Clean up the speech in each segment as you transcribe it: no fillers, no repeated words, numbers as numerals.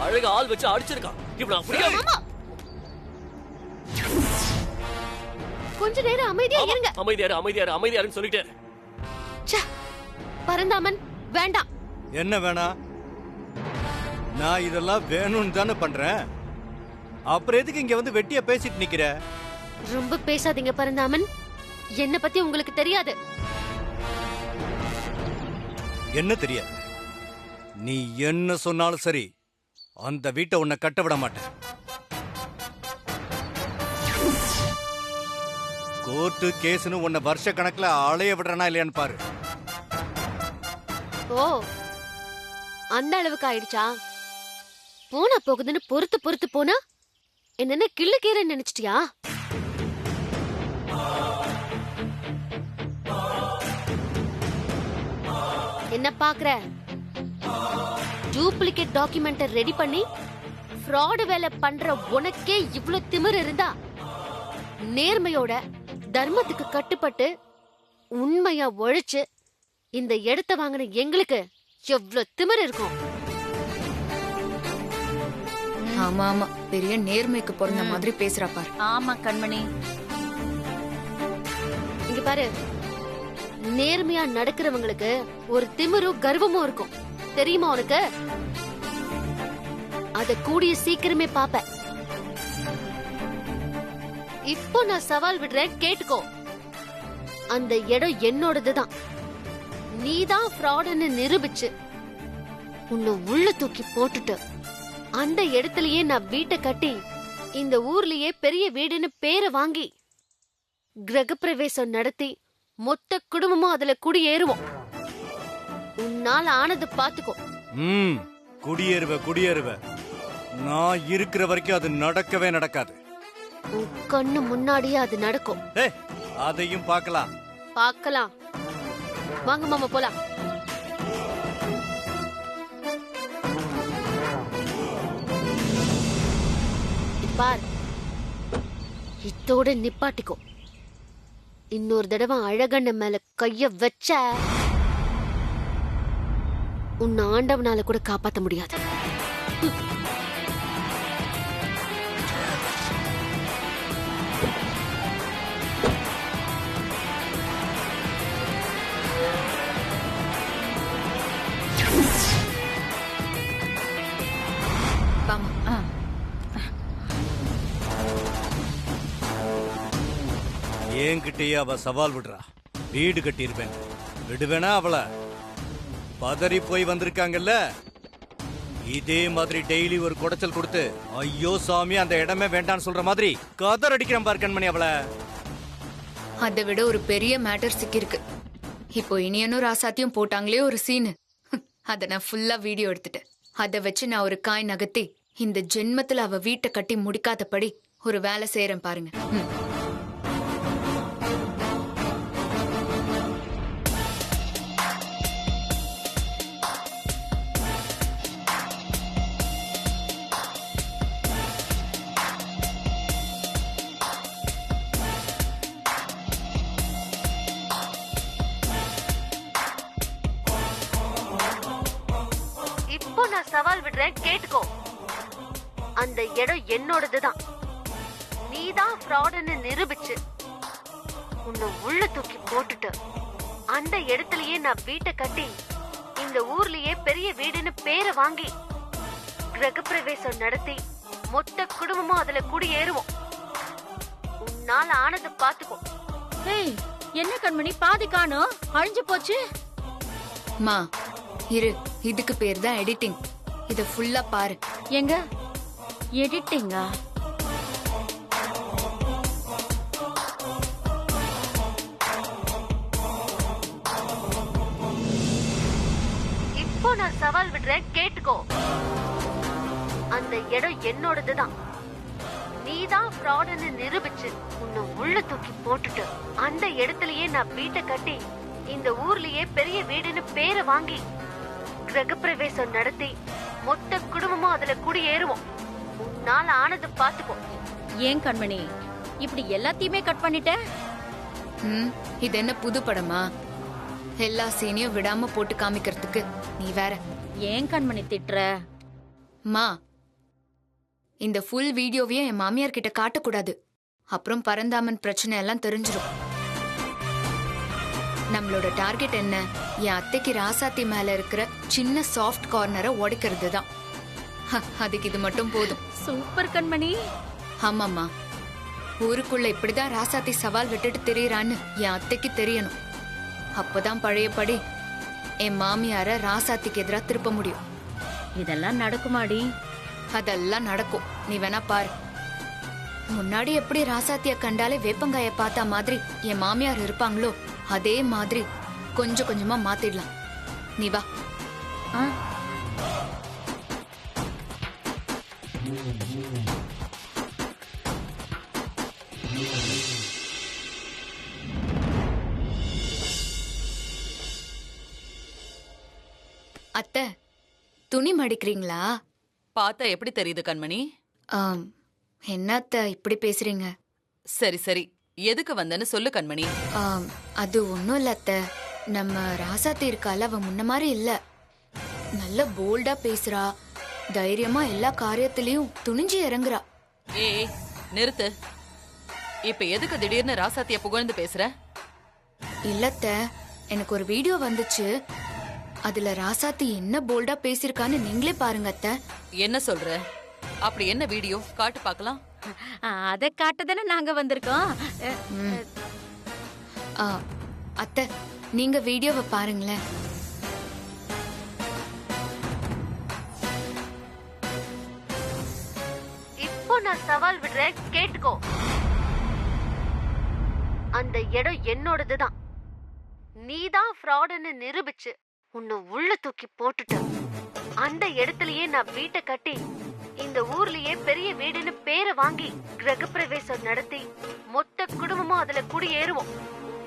அழகா ஆள் வச்சு அடிச்சிருக்கான். இப்ப நான் புரியாம கொஞ்ச நேரம் அமைதியா இருங்க. அமைதியாருன்னு சொல்லிட்டேன். பரந்தாமன் வேண்டாம். என்ன வேணாம்? நான் இதெல்லாம் வேணும்னு தானே பண்றேன். அப்புறம் எதுக்கு இங்க வந்து வெட்டியா பேசிட்டு நிக்கிற? ரொம்ப பேசாதீங்க பரந்தாமன். என்ன பத்தி உங்களுக்கு தெரியாது. என்ன தெரியாது? நீ என்ன சொன்னாலும் சரி, அந்த வீட்டை உன்னை கட்ட விட மாட்டேன். கோர்ட்டு கேஸ்னு உன்னை வருஷ கணக்குல அலைய விடுறனா இல்லையான்னு பாரு. ஓ, அந்த அளவுக்கு ஆயிடுச்சா? போனா போகுதுன்னு பொறுத்து போனா என்ன கிள்ளு கீரை நினைச்சிட்டியா? என்ன பாக்குற? டூப்ளிகேட் டாக்குமெண்ட் ரெடி பண்ணி ஃப்ராட் வேலை பண்ற உனக்கே இவ்ளோ திமிரு இருந்தா, நேர்மையோட தர்மத்துக்கு கட்டுப்பட்டு உண்மையா உழைச்சு இந்த இடத்த வாங்கின எங்களுக்கு எவ்வளவு திமிரு இருக்கும். ஆமா ஆமா, பெரிய நேர்மைக்கு பிறந்த மாதிரி பேசுறா பாரு. ஆமா கண்மணி, இங்க பாரு, நேர்மையா நடக்கிறவங்களுக்கு ஒரு திமிரும் கர்வமும் இருக்கும். தெரியுமா உனக்கு? அத கூடிய சீக்கிரமே பாப்ப. இப்போ நான் சவால் விடுறேன், கேட்டுக்கோ. அந்த இடம் என்னோடதுதான். நீதான் ஃப்ராடுன்னு நிரூபிச்சு உன்னை உள்ள தூக்கி போட்டுட்டு அந்த இடத்துலயே நான் வீட்டை கட்டி இந்த ஊர்லயே பெரிய வீடுன்னு பேரை வாங்கி கிரகப்பிரவேசம் நடத்தி மொத்த குடும்பமும் அதுல குடியேறுவோம். உன்னால ஆனது பாத்துக்கோ. குடியேறுவ. நான் இருக்கிற வரைக்கும் அது நடக்கவே நடக்காது. உன் கண்ணு முன்னாடியே அது நடக்கும். அதையும் பார்க்கலாம். வாங்க மாமா போலாம். பார், இத்தோட நிப்பாட்டிக்கோ. இன்னொரு தடவை அழகண்ண மேல கைய வச்ச உன்னை ஆண்டவனால கூட காப்பாத்த முடியாது. என்கிட்டயே அவ சவால் விடுறா. வீடு கட்டியிருப்பேன், விடுவேனா அவளை? பதறி போய் வந்திருக்காங்கல்ல, இதே மாதிரி டெய்லி ஒரு குடைச்சல் கொடுத்து ஐயோ சாமி அந்த இடமே வேண்டான்னு சொல்ற மாதிரி கதர் அடிக்கிறேன் பார் கண்மணி அவளை. அதை விட ஒரு பெரிய மேட்டர் சிக்கிருக்கு. இப்போ இனியனும் ராசாத்தியும் போட்டாங்களே ஒரு சீனு, அதை நான் ஃபுல்லா வீடியோ எடுத்துட்டேன். அதை வச்சு நான் ஒரு காய் நகர்த்தி இந்த ஜென்மத்துல அவ வீட்டை கட்டி முடிக்காதபடி ஒரு வேலை செய்யறேன் பாருங்க. இப்போ நான் சவால் விடுறேன், கேட்டுக்கோ. அந்த இடம் என்னோடதுதான். நீதான் ஃப்ராடுன்னு நிரூபிச்சு உன்னை உள்ள தூக்கி போட்டுட்டு அந்த இடத்துலயே நான் வீட்டை கட்டி இந்த ஊர்லயே பெரிய வீடுன்னு பேரை வாங்கி கிரகப்பிரவேசம் நடத்தி மொத்த குடும்பமும் அதுல குடியேறுவோம். உன்னால ஆனது பாத்துக்கோ. என்ன கண்மணி பாதி காணோம், அழிஞ்சு போச்சு. மா இரு, இதுக்கு பேர் தான் எடிட்டிங். இத ஃபுல்லா பாரு. எங்க எடிட்டிங்கா? இப்போ நான் சவால் விடுறேன், கேட்டுக்கோ. அந்த இடம் என்னோடதுதான். நீதான் ஃப்ராடுன்னு நிரூபிச்சு உன்னை உள்ள தூக்கி போட்டுட்டு அந்த இடத்துலயே நான் வீட்டை கட்டி இந்த ஊர்லயே பெரிய வீடுன்னு பேரை வாங்கி கிரகப்பிரவேசம் நடத்தி மொத்த குடும்பமும் அதுல குடியேறுவோம். உன்னால ஆனது பாத்துக்கோ. ஏன் கண்மணி இப்படி எல்லாத்தையுமே கட் பண்ணிட்ட? இது என்ன புது படமா? எல்லா சீனையும் விடாம போட்டு காமிக்கிறதுக்கு நீ வேற. ஏன் கண்மணி திட்டுற? மா இந்த ஃபுல் வீடியோவையும் என் மாமியார் கிட்ட காட்டக்கூடாது. அப்புறம் பரந்தாமன் பிரச்சனை எல்லாம் தெரிஞ்சிடும். நம்மளோட டார்கெட் என்ன? என் அத்தைக்கு ராசாத்தி மேல இருக்கிற சின்ன சாஃப்ட் கார்னரை உடைக்கிறது தான். அதுக்கு இது மட்டும் போதும். சூப்பர் கண்மணி. ஆமாம்மா, ஊருக்குள்ள இப்படிதான் ராசாத்தி சவால் விட்டுட்டு தெரியறான்னு என் அத்தைக்கு தெரியணும். அப்பதான் பழையபடி என் மாமியார ராசாத்திக்கு எதிரா திருப்ப முடியும். இதெல்லாம் நடக்குமாடி? அதெல்லாம் நடக்கும், நீ வேணா பாரு. முன்னாடி எப்படி ராசாத்திய கண்டாலே வேப்பங்காய பார்த்தா மாதிரி என் மாமியார் இருப்பாங்களோ அதே மாதிரி கொஞ்சம் கொஞ்சமா மாத்திடலாம். நீ வா. ஆ, அத்தை, துணி மடிக்கிறீங்களா? பார்த்தா எப்படி தெரியுது கண்மணி? ஆம். என்ன அத்தை இப்படி பேசுறீங்க? சரி சரி, எதுக்கு வந்தேன்னு சொல்லு கண்மணி. அது ஒண்ணும் இல்ல அத்தை. நம்ம ராசாத்தி இருக்கால, அவ முன்ன மாதிரி இல்ல. நல்ல போல்டா பேசுறா, தைரியமா எல்லா காரியத்திலயும் துணிஞ்சு இறங்குறா. ஏய் நிறுத்து. இப்ப எதுக்கு திடீர்னு ராசாத்திய புகழ்ந்து பேசுற? இல்லத்த, எனக்கு ஒரு வீடியோ வந்துச்சு. அதுல ராசாத்தி என்ன போல்டா பேசிருக்கான்னு நீங்களே பாருங்க அத்தை. என்ன சொல்ற? அப்படி என்ன வீடியோ காட்டு பார்க்கலாம். அதை காட்டதானே நாங்க வந்திருக்கோம். அத்தை, நீங்க வீடியோவை பாருங்களேன். இப்போ நான் சவால் விடுறேன், கேட்டுக்கோ. அந்த இடம் என்னோடதுதான். நீதான் ஃப்ராடுன்னு நிரூபிச்சு உன்னை உள்ள தூக்கி போட்டுட்ட. அந்த இடத்துலயே நான் வீட்டை கட்டி இந்த ஊர்லயே பெரிய வீடுன்னு பேரை வாங்கி கிரகப்பிரவேசம் நடத்தி மொத்த குடும்பமும் அதுல குடியேறுவோம்.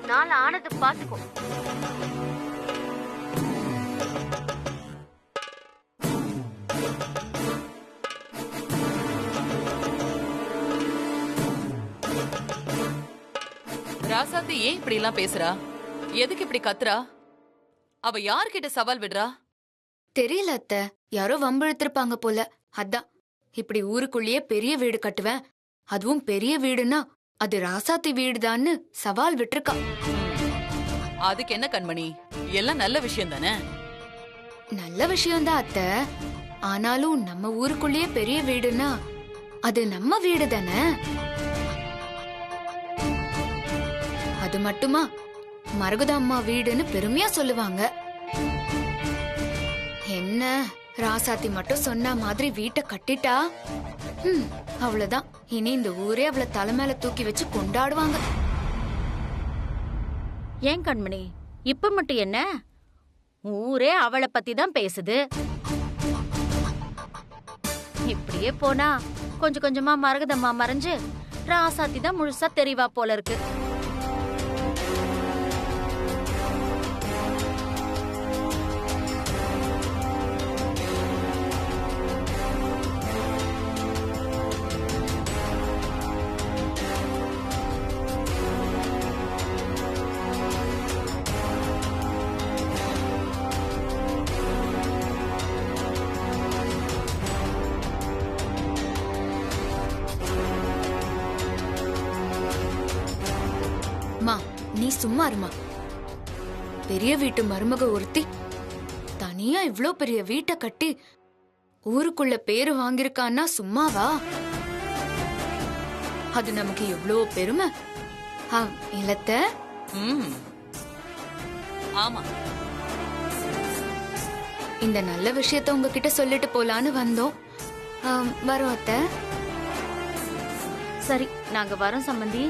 நாளை ஆனது பாத்துக்கோ. ராசாத்தி ஏன் இப்படி எல்லாம் பேசுறா? எதுக்கு இப்படி கத்துறா? அவ யார்கிட்ட சவால் விடுறா? தெரியல அத்தை, யாரோ வம்பிழுத்திருப்பாங்க போல. அதான் இப்படி ஊருக்குள்ளேயே பெரிய வீடு கட்டுவேன், அதுவும் பெரிய வீடுன்னா அது ராசாத்தி வீடுதான்னு சவால் விட்டுருக்கா. அதுக்கு என்ன கண்மணி, எல்லாம் நல்ல விஷயம் தானே? நல்ல விஷயம்தான் அத்தை. ஆனாலும் நம்ம ஊருக்குள்ளேயே பெரிய வீடுன்னா அது நம்ம வீடு தானே. அது மட்டுமா, மரகத அம்மா வீடுன்னு பெருமையா சொல்லுவாங்க. என்ன ராசாத்தி மட்டும் சொன்ன மாதிரி வீட்டை கட்டிட்டா அவ்வளவுதான். இனி இந்த ஊரே அவளை தலைமையில தூக்கி வச்சு கொண்டாடுவாங்க. ஏன் கண்மணி, இப்ப மட்டும் என்ன? ஊரே அவளை பத்தி தான் பேசுது. இப்படியே போனா கொஞ்சம் கொஞ்சமா மரகதம்மா மறைஞ்சு ராசாத்தி தான் முழுசா தெரிவா போல இருக்கு. நீ சும்மா இருமா. பெரிய வீட்டு மருமக ஒருத்தி தனியா இவ்ளோ பெரிய வீட்டை கட்டி ஊருக்குள்ள பேரு வாங்கிருக்கான்னா சும்மாவா? அது நமக்கு எவ்ளோ பெருமை இல்லத்த? ஆமா, இந்த நல்ல விஷயத்த உங்ககிட்ட சொல்லிட்டு போலான்னு வந்தோம். வரோம் அத்த. சரி, நாங்க வரோம் சம்பந்தி.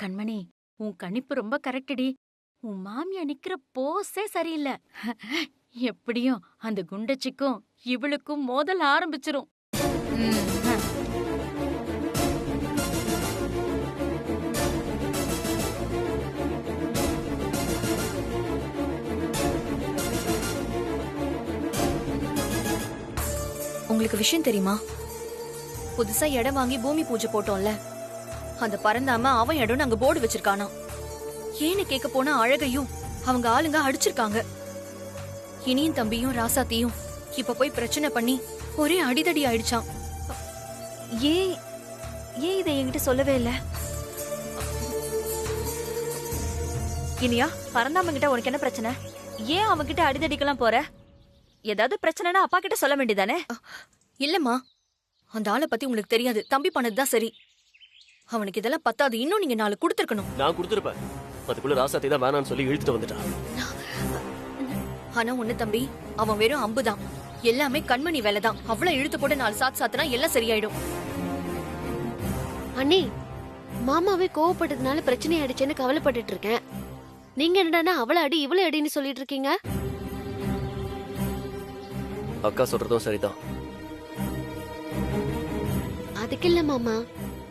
கண்மணி, உன் கணிப்பு ரொம்ப கரெக்டடி. உன் மாமியா நிக்கிற போஸே சரியில்லை. எப்படியும் அந்த குண்டச்சிக்கும் இவளுக்கும் மோதல் ஆரம்பிச்சிரும். உங்களுக்கு விஷயம் தெரியுமா? புதுசா இடம் வாங்கி பூமி பூஜை போட்டோம்ல, அந்த பறந்தாம அவன் இடம்னு அங்க போர்டு வச்சிருக்கானா. ஏன்னு கேட்க போனா அழகையும் அவங்க ஆளுங்க அடிச்சிருக்காங்க. இனியும் தம்பியும் ராசாத்தியும் இப்ப போய் பிரச்சனை பண்ணி ஒரே அடிதடி ஆயிடுச்சான். ஏன் இதை என்கிட்ட சொல்லவே இல்ல? இனியா, பரந்தாம கிட்ட உனக்கு என்ன பிரச்சனை? ஏன் அவன்கிட்ட அடிதடிக்கலாம் போற? ஏதாவது பிரச்சனைனா அப்பா கிட்ட சொல்ல வேண்டியதானே? இல்லம்மா, அந்த ஆளை பத்தி உங்களுக்கு தெரியாது. தம்பி பண்ணதுதான் சரி. அவனுக்கு இதெல்லாம் பத்தாது, இன்னும் நீங்க 4 கொடுத்துருக்கணும். நான் கொடுத்துருப்பேன். அதுக்குள்ள ராசாத்தி தான் வேணான்னு சொல்லி இழுத்துட்டு வந்துட்டான். ஆனா ஒண்ணு தம்பி, அவன் வெறும் அம்புதான். எல்லாமே கண்மணி வேலைதான். அவ்வளவு இழுத்து போட்டு 4 சாத்துனா எல்லாம் சரியாயிடும். அண்ணி, மாமாவே கோவப்பட்டதுனால பிரச்சனை ஆயிடுச்சேன்னு கவலைப்பட்டுட்டு இருக்கேன். நீங்க என்னடானா அவளை அடி இவளை அடின்னு சொல்லிட்டு இருக்கீங்க? அக்கா சொல்றதும் சரிதான். அதுக்கு இல்ல மாமா,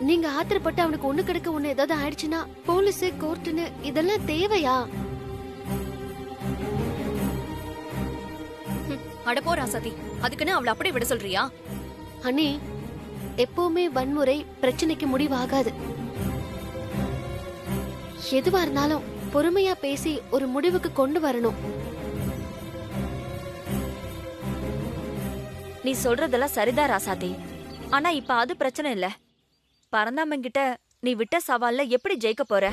நீங்க ஆத்திரப்பட்டு அவனுக்கு ஒண்ணு கிடக்க ஒண்ணு ஏதாவது ஆயிடுச்சுன்னா போலீஸ் கோர்ட்டுன்னு இதெல்லாம் தேவையா? அடப்போ ராசாத்தி, அதுக்குன்னு அவளை அப்படியே விட சொல்றியா? அண்ணி, எப்பவுமே வன்முறை பிரச்சனைக்கு முடிவாகாது. எதுவா இருந்தாலும் பொறுமையா பேசி ஒரு முடிவுக்கு கொண்டு வரணும். நீ சொல்றதெல்லாம் சரிதான் ராசாத்தி. ஆனா இப்ப அது பிரச்சனை இல்ல. பரந்தாமன் கிட்ட நீ விட்ட சவால்ல எப்படி ஜெயிக்க போற?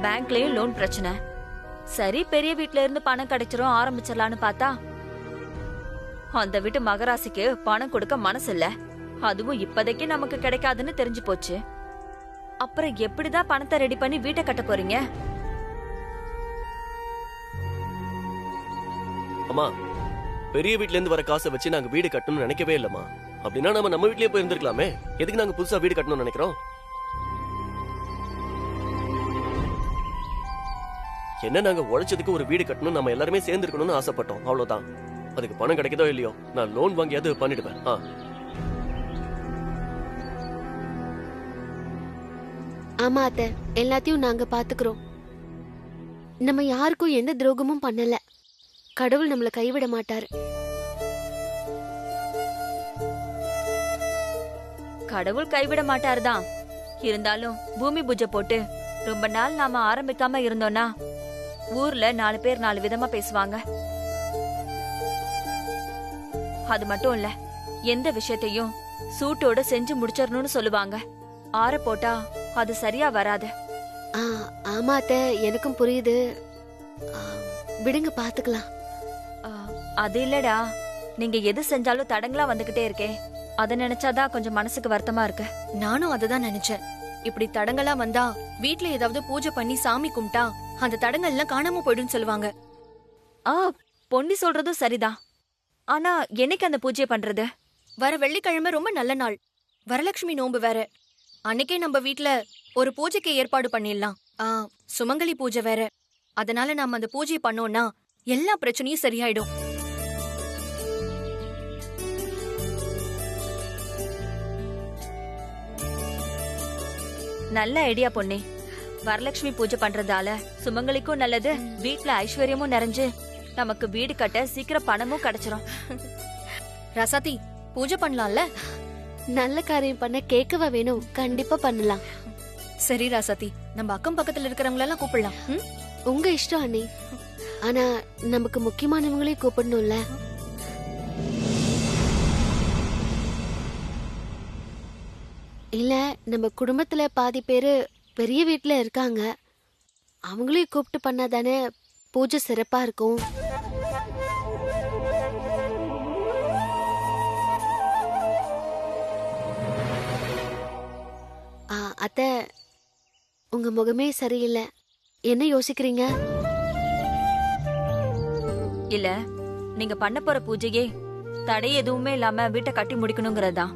பேங்க்லயும் லோன் பிரச்சனை. சரி, பெரிய வீட்ல இருந்து பணம் கிடைச்சிரும் ஆரம்பிச்சிடலான்னு பார்த்தா அந்த வீட்டு மகராசிக்கு பணம் கொடுக்க மனசு இல்ல. அதுவும் இப்போதைக்கு நமக்கு கிடைக்காதுன்னு தெரிஞ்சு போச்சு. அப்புறம் எப்படிதான் பணத்தை ரெடி பண்ணி வீட்டை கட்ட போறீங்க? அம்மா, பெரிய வீட்ல இருந்து வர காசை வச்சு நாங்க வீடு கட்டணும்னு நினைக்கவே இல்லம்மா. அப்படின்னா நம்ம வீட்லயே போய் இருந்திருக்கலாமே. எதுக்கு நாங்க புதுசா வீடு கட்டணும்னு நினைக்கிறோம்? என்ன, நாங்க உழைச்சதுக்கு ஒரு வீடு கட்டணும், நம்ம எல்லாருமே சேர்ந்து இருக்கணும்னு ஆசைப்பட்டோம், அவ்வளவுதான். அதுக்கு பணம் கிடைக்குதோ இல்லையோ, நான் லோன் வாங்கியாவது பண்ணிடுவேன். ஆமா அத்தை, எல்லாத்தையும் நாங்க பாத்துக்கிறோம். நம்ம யாருக்கும் எந்த துரோகமும் பண்ணல. கடவுள் நம்மள கைவிட மாட்டாரு. கடவுள் கைவிட மாட்டாருதான். இருந்தாலும் பூமி பூஜை போட்டு ரொம்ப நாள் நாம ஆரம்பிக்காம இருந்தோம்னா ஊர்ல 4 பேர் 4 விதமா பேசுவாங்க. அது மட்டும் இல்ல, எந்த விஷயத்தையும் சூட்டோட செஞ்சு முடிச்சிடணும்னு சொல்லுவாங்க. ஆற போட்டா அது சரியா வராது. ஆமா அத்தை, எனக்கும் புரியுது. விடுங்க, பாத்துக்கலாம். அது இல்லடா, நீங்க எது செஞ்சாலும் தடங்களா வந்துகிட்டே இருக்கே, அத நினைச்சாதான் கொஞ்சம் மனசுக்கு வருத்தமா இருக்கு. நானும் அததான் நினைச்சேன். இப்படி தடங்களா வந்தா வீட்ல ஏதாவது பூஜை பண்ணி சாமி கும்பிட்டா அந்த தடங்கள் எல்லாம் காணாம போயிடும்னு சொல்லுவாங்க. பொன்னி சொல்றதும் சரிதான். ஆனா என்னைக்கு அந்த பூஜை பண்றது? வர வெள்ளிக்கிழமை ரொம்ப நல்ல நாள். வரலட்சுமி நோன்பு வேற. அன்னைக்கே நம்ம வீட்ல ஒரு பூஜைக்கு ஏற்பாடு பண்ணிடலாம். சுமங்கலி பூஜை வேற. அதனால நாம அந்த பூஜை பண்ணோம்னா எல்லா பிரச்சனையும் சரியாயிடும். நல்ல ஐடியா பொன்னி. வரலட்சுமி பூஜை பண்றதால சுமங்கலிக்கும் நல்லது, வீட்ல ஐஸ்வர்யமும் நிறைஞ்சு நமக்கு வீடு கட்ட சீக்கிரம் பணமும் கிடைச்சிரும். ரசாத்தி, பூஜை பண்ணலாம்ல? நல்ல காரியம் பண்ண கேட்கவா வேணும்? கண்டிப்பா பண்ணலாம். சரி ராசாத்தி, நம்ம அக்கம் பக்கத்துல இருக்கிறவங்களெல்லாம் கூப்பிடலாம். உங்க இஷ்டம் அண்ணி. ஆனா நமக்கு முக்கியமானவங்களையும் கூப்பிடணும்ல. இல்ல, நம்ம குடும்பத்துல பாதி பேரு பெரிய வீட்டுல இருக்காங்க. அவங்களையும் கூப்பிட்டு பண்ணாதானே பூஜை சிறப்பா இருக்கும். அத்தை, உங்க முகமே சரியில்லை. என்ன யோசிக்கிறீங்க? இல்ல, நீங்க பண்ண போற பூஜையே தடை எதுவுமே இல்லாம வீட்டை கட்டி முடிக்கணுங்கிறதா.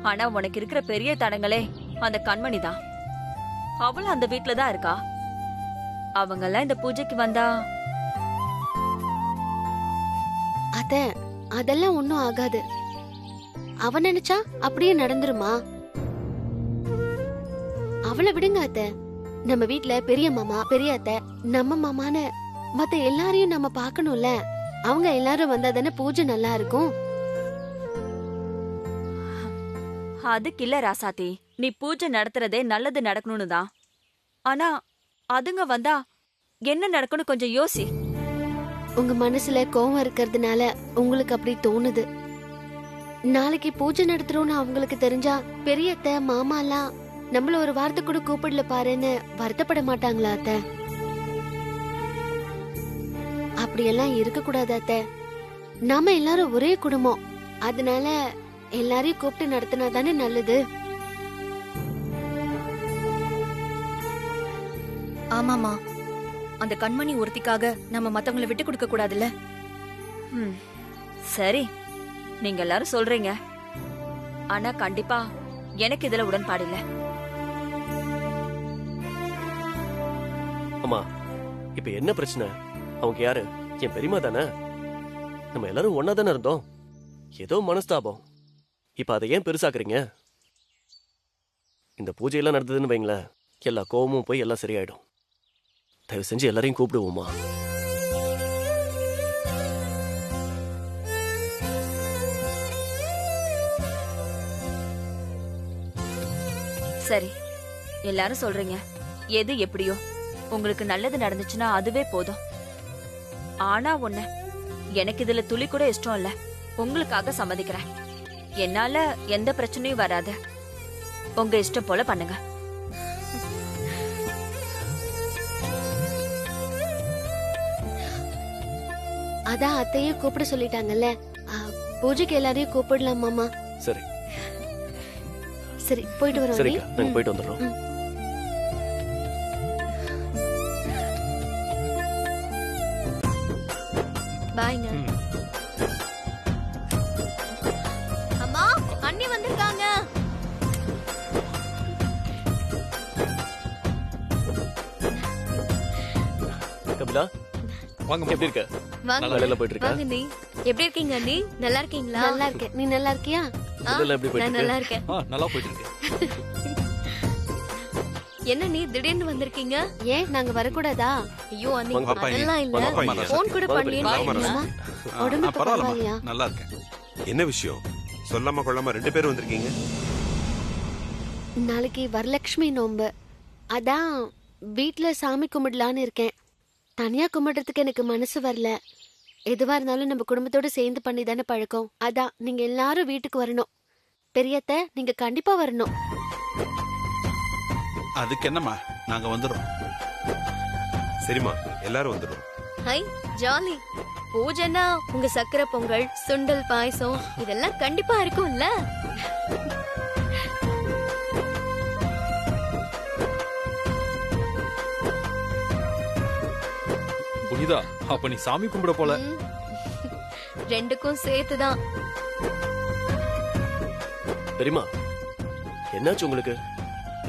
ஆனா உனக்கு இருக்கிற பெரிய தடங்களே அந்த கண்மணி தான். அவளும் அந்த வீட்டுல தான் இருக்கா. அவங்க எல்லாம் இந்த பூஜைக்கு வந்தா அத்தை, அதெல்லாம் ஒண்ணும் ஆகாது. அவ நினைச்சா அப்படியே நடந்துருமா? அவளை விடுங்க அத்தை. நம்ம வீட்ல பெரிய மாமா, பெரிய அத்தை, நம்ம மாமான்னு மத்த எல்லாரையும் நம்ம பாக்கணும்ல. அவங்க எல்லாரும் வந்தா தானே பூஜை நல்லா இருக்கும். அதுக்கு இல்ல ராசாத்தி, நீ பூஜை நடத்துறதே நல்லது நடக்கணும்னு தான். ஆனா அதுங்க வந்தா என்ன நடக்கும்னு கொஞ்சம் யோசி. உங்க மனசுல கோவம் இருக்கிறதுனால உங்களுக்கு அப்படி தோணுது. நாளைக்கு பூஜை நடத்துறோம்னு அவங்களுக்கு தெரிஞ்சா பெரியத்த மாமா எல்லாம் நம்மள ஒரு வார்த்தை கூட கூப்பிடல பாருன்னு வருத்தப்பட மாட்டாங்களா அத்தை? அப்படியெல்லாம் இருக்க கூடாது அத்தை. நாம எல்லாரும் ஒரே குடும்பம், அதனால எல்லாரையும் கூப்பிட்டு நடத்தினா தானே நல்லது. ஆமாமா, அந்த கண்மணி ஒருத்திக்காக நம்ம மத்தவங்கள விட்டு கொடுக்க கூடாதுல்ல. சரி, நீங்க எல்லாரும் சொல்றீங்க. ஆனா கண்டிப்பா எனக்கு இதுல உடன்பாடு இல்ல. அம்மா, இப்ப என்ன பிரச்சனை? அவங்க யாரு? என் பெரியமா தானே. நம்ம எல்லாரும் ஒன்னா தானே இருந்தோம். ஏதோ மனஸ்தாபம். இப்ப அதை ஏன் பெருசாக்குறீங்க? இந்த பூஜையெல்லாம் நடந்ததுன்னு வைங்களேன், எல்லா கோவமும் போய் எல்லாம் சரியாயிடும். தயவு செஞ்சு எல்லாரையும் கூப்பிடுவோமா? சரி, எல்லாரும் சொல்றீங்க. எது எப்படியோ உங்களுக்கு நல்லது நடந்துச்சுன்னா அதுவே போதும். ஆனா ஒண்ணு, எனக்கு இதுல துளி கூட இஷ்டம் இல்ல. உங்களுக்காக சம்மதிக்கிறேன். என்னால எந்த பிரச்சனையும் வராது. உங்க இஷ்டம் போல பண்ணுங்க. அதான் அத்தையும் கூப்பிட சொல்லிட்டாங்கல்ல, பூஜைக்கு எல்லாரையும் கூப்பிடலாம் மாமா. சரி சரி, போயிட்டு வரோம். சரிக்கா, நாங்க போயிட்டு வந்துடுறோம். பாய்ங்க. அம்மா, அண்ணி வந்திருக்காங்க. கபிலா, வாங்க. எப்படி இருக்க? வாங்க. வேலையில போயிட்டு இருக்கா? வாங்க நீ. எப்படி இருக்கீங்க அண்ணி? நல்லா இருக்கீங்களா? நல்லா இருக்கேன். நீ நல்லா இருக்கியா? இதெல்லாம் எப்படி போயிட்டு நான் இருக்கு? நல்லா இருக்கேன். நல்லா போயிட்டு இருக்கு. என்ன நீ திடீர்னு வந்திருக்கீங்க? ஏன் நாங்க வரக்கூடாதா? ஐயோ அண்ணி, வாங்க, அதெல்லாம் இல்ல. வாங்க, போன் கூட வாங்க, பண்ணலையே. வாங்க, அம்மா, உடம்பு இப்ப பரவாயில்லையா? நல்லா இருக்கேன். என்ன விஷயம்? சொல்லாம கொள்ளாம 2 பேரும் வந்திருக்கீங்க. நாளைக்கு வரலட்சுமி நோன்பு, அதான் வீட்ல சாமி கும்பிடலான்னு இருக்கேன். தனியா கும்பிடுறதுக்கு எனக்கு மனசு வரல. எதுவா இருந்தாலும் நம்ம குடும்பத்தோட சேர்ந்து பண்ணி தானே பழக்கம். அதான் நீங்க எல்லாரும் வீட்டுக்கு வரணும். பெரியத்த, நீங்க கண்டிப்பா வரணும். அதுக்கு என்னம்மா, நாங்க வந்துடுறோம். சரிம்மா, எல்லாரும் வந்துடும். High, jolly. பூஜைனா உங்க சக்கரை பொங்கல், சுண்டல் பாயசம் இதெல்லாம் கண்டிப்பா இருக்கும்ல. புனிதா, அப்ப நீ சாமி கும்பிட போல. ரெண்டுக்கும் சேர்த்துதான். பெரியமா, என்னாச்சு உங்களுக்கு?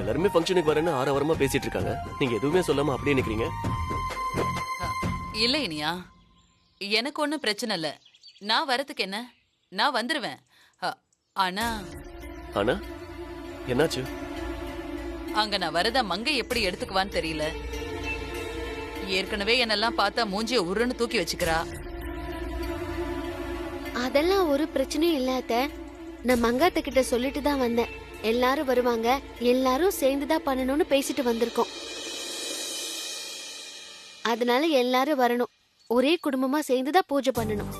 எல்லாருமே ஃபங்க்ஷனுக்கு வரேன்னு ஆரவாரமா பேசிட்டு இருக்காங்க. நீங்க எதுவுமே சொல்லாம அப்படியே நிக்கிறீங்க. இல்ல இனியா, எனக்கு ஒண்ணும் பிரச்சனை இல்ல. நான் வரதுக்கு என்ன, நான் வந்துருவேன். ஆனா ஆனா என்னாச்சு? அங்க நான் வரத மங்கை எப்படி எடுத்துக்குவான்னு தெரியல. ஏற்கனவே என்னெல்லாம் பார்த்தா மூஞ்சிய உருன்னு தூக்கி வச்சுக்கிறா. அதெல்லாம் ஒரு பிரச்சனையும் இல்ல அத்தை. நான் மங்காத்த கிட்ட சொல்லிட்டு தான் வந்தேன். எல்லாரும் வருவாங்க, எல்லாரும் சேர்ந்துதான் பண்ணணும்னு பேசிட்டு வந்திருக்கோம். அதனால எல்லாரும் வரணும். ஒரே குடும்பமா சேர்ந்துதான் பூஜை பண்ணணும்.